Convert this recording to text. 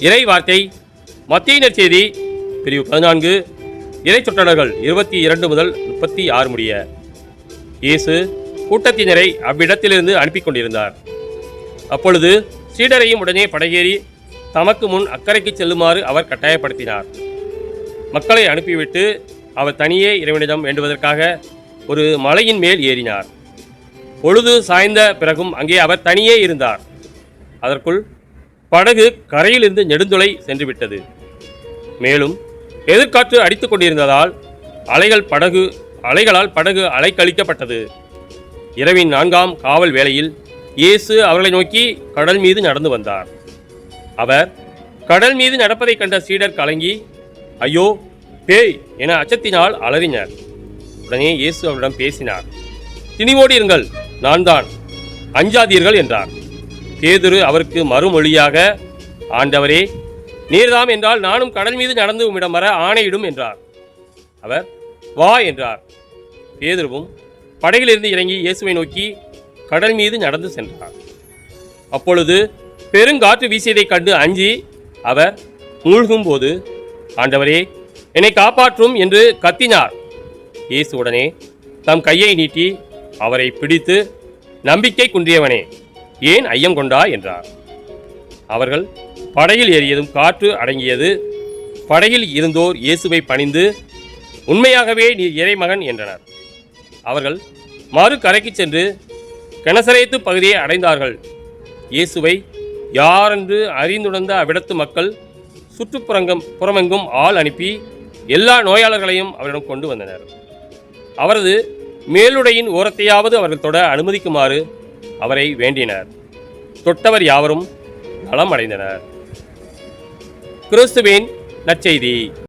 இறை வார்த்தை மத்தேயு நற்செய்தி பிரிவு 14 இறை சொற்றொடர்கள் 22 முதல் 36 முடிய. இயேசு கூட்டத்தினரை அவ்விடத்திலிருந்து அனுப்பி கொண்டிருந்தார். அப்பொழுது சீடரையும் உடனே படகேறி தமக்கு முன் அக்கறைக்கு செல்லுமாறு அவர் கட்டாயப்படுத்தினார். மக்களை அனுப்பிவிட்டு அவர் தனியே இறைவனிடம் வேண்டுவதற்காக ஒரு மலையின் மேல் ஏறினார். பொழுது சாய்ந்த பிறகும் அங்கே அவர் தனியே இருந்தார். அதற்குள் படகு கரையிலிருந்து நெடுந்தொலை சென்றுவிட்டது. மேலும் எதிர்காற்று அடித்து கொண்டிருந்ததால் அலைகளால் படகு அலைக்கழிக்கப்பட்டது. இரவின் 4ஆம் காவல் வேளையில் இயேசு அவர்களை நோக்கி கடல் மீது நடந்து வந்தார். அவர் கடல் மீது நடப்பதைக் கண்ட சீடர் கலங்கி, ஐயோ பேய் என அச்சத்தினால் அலறினர். உடனே இயேசு அவரிடம் பேசினார். திணிவோடு இருங்கள், நான் தான், அஞ்சாதீர்கள் என்றார். பேதுரு அவருக்கு மறுமொழியாக, ஆண்டவரே, நீர்தாம் என்றால் நானும் கடல் மீது நடந்து உம்மிடம் வர ஆணையிடும் என்றார். அவர் வா என்றார். பேதுருவும் படகிலிருந்து இறங்கி இயேசுவை நோக்கி கடல் மீது நடந்து சென்றார். அப்பொழுது பெருங்காற்று வீசியதைக் கண்டு அஞ்சி அவர் மூழ்கும் போது, ஆண்டவரே, என்னை காப்பாற்றும் என்று கத்தினார். இயேசு உடனே தம் கையை நீட்டி அவரை பிடித்து, நம்பிக்கை குன்றியவனே, ஏன் ஐயம் கொண்டாய் என்றார். அவர்கள் படகில் ஏறியதும் காற்று அடங்கியது. படகில் இருந்தோர் இயேசுவை பணிந்து, உண்மையாகவே நீர் இறைமகன் என்றனர். அவர்கள் மறு கரைக்கு சென்று கெனசரேத்து பகுதியை அடைந்தார்கள். இயேசுவை யாரென்று அறிந்துணர்ந்த அவ்விடத்து மக்கள் சுற்றுப்புறமெங்கும் ஆள் அனுப்பி எல்லா நோயாளர்களையும் அவரிடம் கொண்டு வந்தனர். அவரது மேலுடையின் ஓரத்தையாவது அவர்கள் தொட அனுமதிக்குமாறு அவரை வேண்டினர். தொட்டவர் யாவரும் நலம் அடைந்தனர். கிறிஸ்துவின் நற்செய்தி.